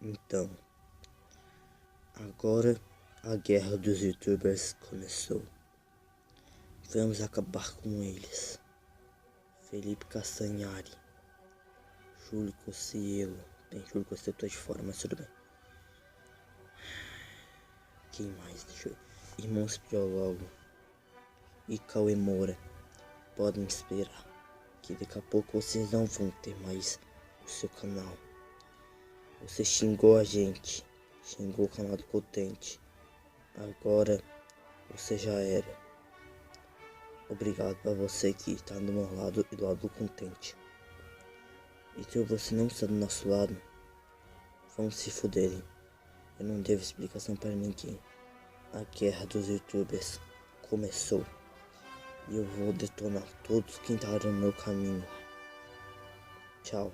Então, agora a guerra dos youtubers começou. Vamos acabar com eles. Felipe Castanhari, Júlio Cocielo. Bem, Júlio Cocielo tá de fora, mas tudo bem. Quem mais? Deixa eu ver. Irmãos Biólogo e Cauê Moura. Podem esperar que daqui a pouco vocês não vão ter mais o seu canal. Você xingou a gente, xingou o canal do Contente. Agora você já era. Obrigado pra você que tá do meu lado e do lado do Contente. E se você não está do nosso lado, vão se fuderem. Eu não devo explicação para ninguém. A guerra dos youtubers começou. E eu vou detonar todos que entraram no meu caminho. Tchau.